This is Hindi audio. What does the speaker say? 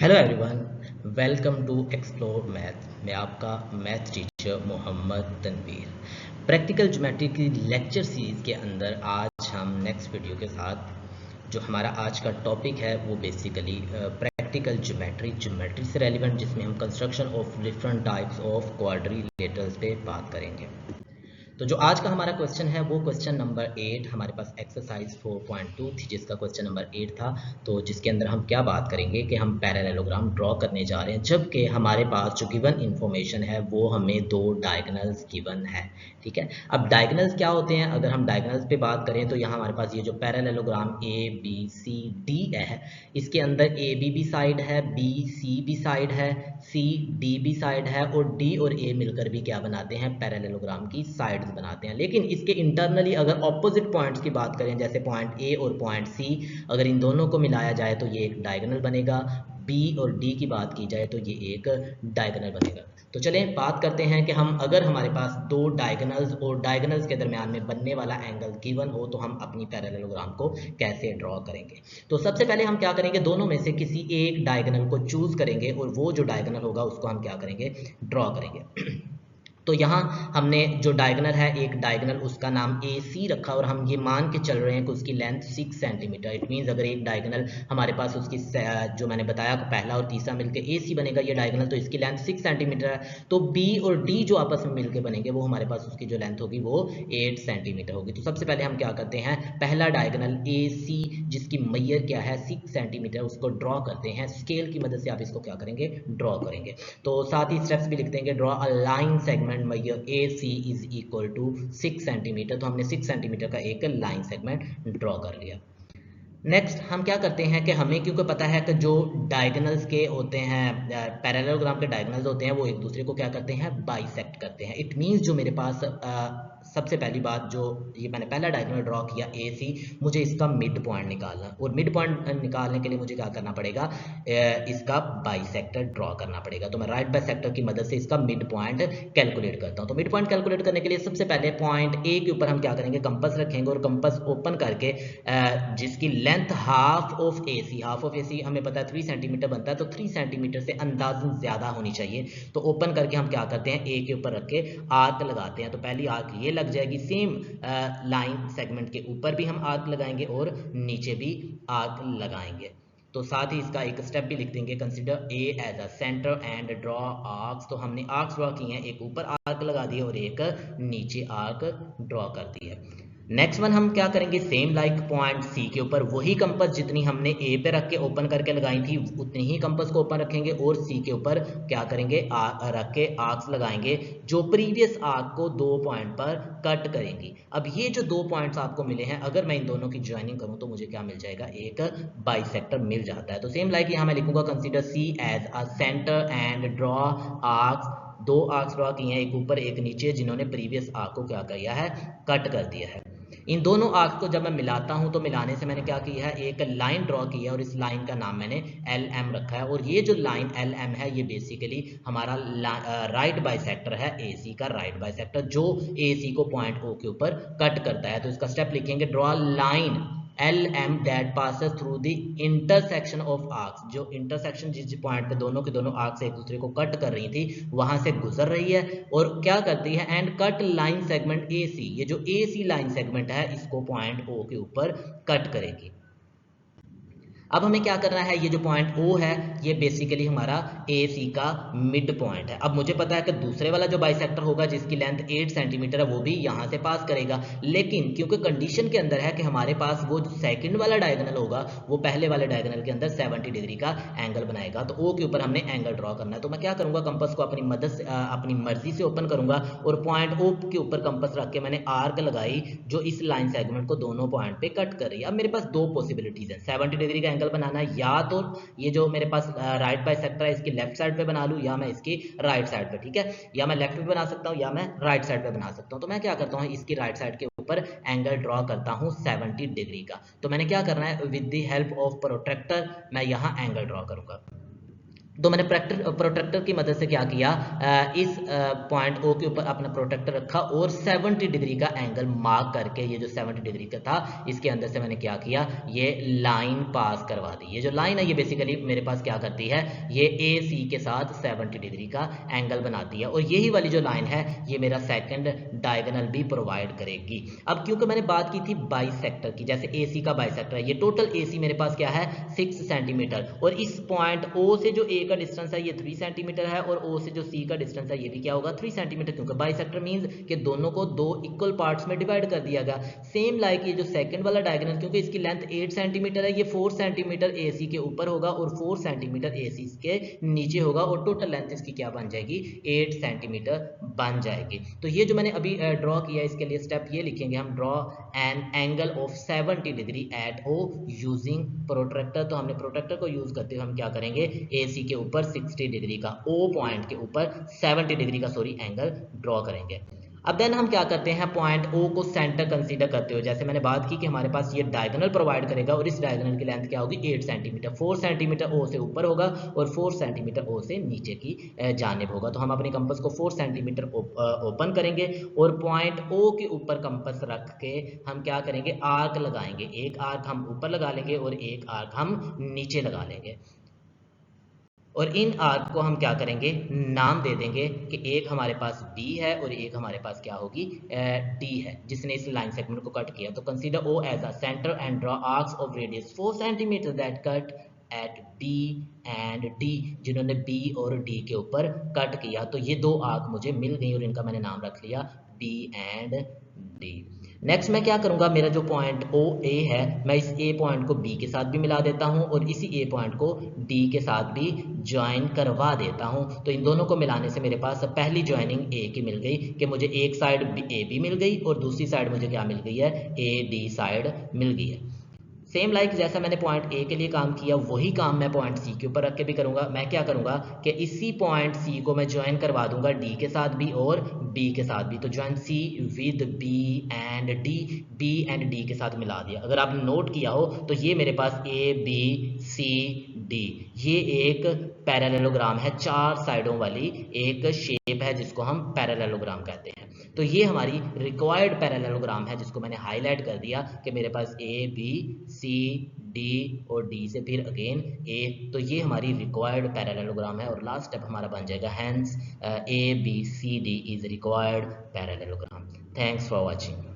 Hello everyone, welcome to explore math. मैं आपका math teacher Mohammed Tanveer. Practical geometry की लेक्चर सीरीज़ के अंदर आज हम नेक्स्ट वीडियो के साथ जो हमारा आज का टॉपिक है वो बेसिकली प्रैक्टिकल ज्योमेट्री से रेलिवेंट, जिसमें हम construction of different types of quadrilaterals पे बात करेंगे। तो जो आज का हमारा क्वेश्चन है वो क्वेश्चन नंबर 8 हमारे पास एक्सरसाइज 4.2 थी, जिसका क्वेश्चन नंबर 8 था। तो जिसके अंदर हम क्या बात करेंगे कि हम पैरेललोग्राम ड्रॉ करने जा रहे हैं, जबकि हमारे पास जो गिवन इन्फॉर्मेशन है वो हमें दो डायगोनल्स गिवन है। ठीक है, अब डायगोनल्स क्या होते हैं? अगर हम डायगोनल्स पे बात करें तो यहाँ हमारे पास ये जो parallelogram A B C D है, इसके अंदर ए बी भी साइड है, बी सी भी साइड है, सी डी भी साइड है, और डी और ए मिलकर भी क्या बनाते हैं? पैरेललोग्राम की साइड्स बनाते हैं। लेकिन इसके इंटरनली अगर ऑपोजिट पॉइंट्स की बात करें, जैसे पॉइंट ए और पॉइंट सी, अगर इन दोनों को मिलाया जाए तो ये एक डायगोनल बनेगा। बी और डी की बात की जाए तो ये एक डायगोनल बनेगा। तो चलें बात करते हैं कि हम अगर हमारे पास दो डायगोनल्स और डायगोनल्स के दरमियान में बनने वाला एंगल गिवन हो तो हम अपनी पैरेललोग्राम को कैसे ड्रॉ करेंगे। तो सबसे पहले हम क्या करेंगे, दोनों में से किसी एक डायगोनल को चूज करेंगे और वो जो डायगोनल होगा उसको हम क्या करेंगे? ड्रॉ करेंगे। तो यहाँ हमने जो डायगोनल है, एक डायगोनल उसका नाम ए सी रखा और हम ये मान के चल रहे हैं कि उसकी लेंथ 6 सेंटीमीटर। इट मीन्स अगर एक डायगोनल हमारे पास उसकी जो मैंने बताया पहला और तीसरा मिलकर ए सी बनेगा ये डायगोनल, तो इसकी लेंथ 6 सेंटीमीटर है। तो बी और डी जो आपस में मिलकर बनेंगे वो हमारे पास उसकी जो लेंथ होगी वो 8 सेंटीमीटर होगी। तो सबसे पहले हम क्या करते हैं, पहला डायगोनल ए सी जिसकी मैयर क्या है 6 सेंटीमीटर, उसको ड्रॉ करते हैं। स्केल की मदद से आप इसको क्या करेंगे? ड्रॉ करेंगे। तो साथ ही स्टेप्स भी लिख देंगे। ड्रॉ अ लाइन सेगमेंट मैयर A C is equal to 6 centimetre. तो हमने 6 सेंटीमीटर का एक लाइन सेगमेंट ड्रॉ कर लिया। नेक्स्ट हम क्या करते हैं कि हमें क्योंकि पता है कि जो डायगोनल्स के होते हैं, पैरेललोग्राम के डायगोनल्स होते हैं, वो एक दूसरे को क्या करते हैं? बाइसेक्ट करते हैं। इट मीन्स जो मेरे पास सबसे पहली बात, जो ये मैंने पहला डायगोनल ड्रॉ किया ए सी, मुझे इसका मिड पॉइंट निकालना, और मिड पॉइंट निकालने के लिए मुझे क्या करना पड़ेगा? इसका बाइसेक्टर ड्रॉ करना पड़ेगा। तो मैं राइट बाइसेक्टर की मदद से इसका मिड पॉइंट कैलकुलेट करता हूँ। तो मिड पॉइंट कैलकुलेट करने के लिए सबसे पहले पॉइंट ए के ऊपर हम क्या करेंगे? कंपास रखेंगे और कंपास ओपन करके जिसकी length half of A C, half of A C हमें पता है 3 सेंटीमीटर बनता है, तो 3 सेंटीमीटर से अंदाजन ज्यादा होनी चाहिए। तो ओपन करके हम क्या करते हैं? ए के ऊपर रख के आर्क लगाते हैं। तो पहली आर्क ये लग जाएगी, सेम लाइन सेगमेंट के ऊपर भी हम आर्क लगाएंगे और नीचे भी आर्क लगाएंगे। तो साथ ही इसका एक स्टेप भी लिख देंगे, consider A as a centre and draw arcs. तो हमने आर्क्स ड्रॉ किए हैं, एक ऊपर आर्क लगा दिए और एक नीचे आर्क ड्रॉ कर दी है। नेक्स्ट वन हम क्या करेंगे, सेम लाइक पॉइंट सी के ऊपर वही कंपास जितनी हमने ए पे रख के ओपन करके लगाई थी उतनी ही कंपास को ओपन रखेंगे और सी के ऊपर क्या करेंगे? रख के आर्क्स लगाएंगे जो प्रीवियस आर्क को 2 पॉइंट पर कट करेंगी। अब ये जो 2 पॉइंट्स आपको मिले हैं, अगर मैं इन दोनों की ज्वाइनिंग करूं तो मुझे क्या मिल जाएगा? एक बाइसेक्टर मिल जाता है। तो सेम लाइक यहाँ मैं लिखूंगा, consider C as a centre and draw arcs. 2 arcs draw किए हैं, एक ऊपर एक नीचे, जिन्होंने प्रीवियस आर्क को क्या किया है? कट कर दिया है। इन दोनों आर्क्स को जब मैं मिलाता हूं तो मिलाने से मैंने क्या किया है? एक लाइन ड्रॉ की है और इस लाइन का नाम मैंने एल एम रखा है। और ये जो लाइन एल एम है ये बेसिकली हमारा राइट बाइसेक्टर है, ए सी का राइट बाइसेक्टर, जो ए सी को पॉइंट ओ के ऊपर कट करता है। तो इसका स्टेप लिखेंगे, draw line L M that passes through the intersection of arcs. जो इंटरसेक्शन जिस पॉइंट पे दोनों के दोनों आर्क्स एक दूसरे को कट कर रही थी वहां से गुजर रही है और क्या करती है? And cut line segment A C. ये जो ए सी लाइन सेगमेंट है इसको पॉइंट ओ के ऊपर कट करेगी। अब हमें क्या करना है? ये जो पॉइंट O है ये बेसिकली हमारा AC का मिड पॉइंट है। अब मुझे पता है कि दूसरे वाला जो बाइसेक्टर होगा जिसकी लेंथ 8 सेंटीमीटर है वो भी यहाँ से पास करेगा, लेकिन क्योंकि कंडीशन के अंदर है कि हमारे पास वो जो सेकंड वाला डायगोनल होगा वो पहले वाले डायगोनल के अंदर 70 डिग्री का एंगल बनाएगा। तो O के ऊपर हमने एंगल ड्रॉ करना है। तो मैं क्या करूंगा? कंपास को अपनी मदद से अपनी मर्जी से ओपन करूंगा और पॉइंट O के ऊपर कंपास रख के मैंने आर्क लगाई जो इस लाइन सेगमेंट को दोनों पॉइंट पे कट कर रही है। अब मेरे पास दो पॉसिबिलिटीज है, 70 डिग्री का एंगल बनाना है, या तो ये जो मेरे पास राइट बाइसेक्टर है इसकी लेफ्ट साइड पे बना लूं या मैं इसकी राइट साइड पे, ठीक है, या मैं लेफ्ट पे बना सकता हूं या मैं राइट साइड पे बना सकता हूं। तो मैं क्या करता हूं? इसकी राइट साइड के ऊपर एंगल ड्रॉ करता हूं 70 डिग्री का। तो मैंने क्या करना है? With the help of protractor मैं यहां एंगल ड्रॉ करूंगा। तो मैंने प्रोट्रैक्टर की मदद से क्या किया, इस पॉइंट ओ के ऊपर अपना प्रोट्रैक्टर रखा और 70 डिग्री का एंगल मार्क करके, ये जो 70 डिग्री का था इसके अंदर से मैंने क्या किया, ये लाइन पास करवा दी। ये जो लाइन है ये बेसिकली मेरे पास क्या करती है, ये ए सी के साथ 70 डिग्री का एंगल बनाती है, और यही वाली जो लाइन है ये मेरा सेकंड डायगोनल भी प्रोवाइड करेगी। अब क्योंकि मैंने बात की थी बाइसेक्टर की, जैसे ए सी का बाइसेक्टर है, ये टोटल ए सी मेरे पास क्या है 6 सेंटीमीटर, और इस पॉइंट ओ से जो ए का डिस्टेंस है ये 3 सेंटीमीटर है, और ओ से जो सी का डिस्टेंस है ये भी क्या होगा 3 सेंटीमीटर, क्योंकि बाइसेक्टर मींस कि दोनों को दो इक्वल पार्ट्स में डिवाइड कर दिया गया। सेम लाइक ये जो सेकंड वाला डायगोनल, क्योंकि इसकी लेंथ 8 सेंटीमीटर है, ये 4 सेंटीमीटर ए सी के ऊपर होगा और 4 सेंटीमीटर ए सी के नीचे होगा, और टोटल लेंथ इसकी क्या बन जाएगी 8 सेंटीमीटर बन जाएगी। तो ये जो मैंने अभी ड्रॉ किया, इसके लिए स्टेप ये लिखेंगे हम, draw an angle of 70 degree at O using protractor. तो हमने प्रोट्रैक्टर को यूज करते हुए हम क्या करेंगे, AC के ऊपर 60 डिग्री का, O पॉइंट के ऊपर 70 डिग्री का एंगल ड्रॉ करेंगे। अब देन हम क्या करते हैं, पॉइंट O को सेंटर कंसीडर करते हुए, जैसे मैंने बात की कि हमारे पास ये डायगोनल प्रोवाइड करेगा, और इस डायगोनल की लेंथ क्या होगी 8 सेंटीमीटर, 4 सेंटीमीटर O से ऊपर होगा और 4 सेंटीमीटर O से नीचे की जानिब होगा। तो हम अपने कंपास को 4 सेंटीमीटर ओपन करेंगे, और पॉइंट O के ऊपर कंपास रख के हम क्या करेंगे, आर्क लगाएंगे। एक आर्क हम ऊपर लगा लेंगे और एक आर्क हम नीचे लगा लेंगे, और इन आर्क को हम क्या करेंगे, नाम दे देंगे कि एक हमारे पास B है और एक हमारे पास क्या होगी D है, जिसने इस लाइन सेगमेंट को कट किया। तो consider O as a centre and draw arcs of radius 4 centimetre that cut at B and D, जिन्होंने B और D के ऊपर कट किया। तो ये दो आर्क मुझे मिल गई और इनका मैंने नाम रख लिया B एंड D। नेक्स्ट मैं क्या करूंगा, मेरा जो पॉइंट ओ ए है, मैं इस ए पॉइंट को बी के साथ भी मिला देता हूं और इसी ए पॉइंट को डी के साथ भी ज्वाइन करवा देता हूं। तो इन दोनों को मिलाने से मेरे पास पहली ज्वाइनिंग ए की मिल गई कि मुझे एक साइड ए बी मिल गई और दूसरी साइड मुझे क्या मिल गई है, ए डी साइड मिल गई है। सेम लाइक जैसा मैंने पॉइंट ए के लिए काम किया, वही काम मैं पॉइंट सी के ऊपर रख के भी करूंगा। मैं क्या करूंगा कि इसी पॉइंट सी को मैं ज्वाइन करवा दूंगा डी के साथ भी और बी के साथ भी। तो join C with B and D, B and D के साथ मिला दिया। अगर आपने नोट किया हो तो ये मेरे पास ए बी सी डी, ये एक पैरेललोग्राम है, चार साइडों वाली एक शेप है जिसको हम पैरेललोग्राम कहते हैं। तो ये हमारी रिक्वायर्ड पैरेललोग्राम है जिसको मैंने हाईलाइट कर दिया कि मेरे पास ए बी सी डी और डी से फिर अगेन ए। तो ये हमारी रिक्वायर्ड पैरेललोग्राम है, और लास्ट स्टेप हमारा बन जाएगा hence A B C D is required parallelogram. Thanks for watching.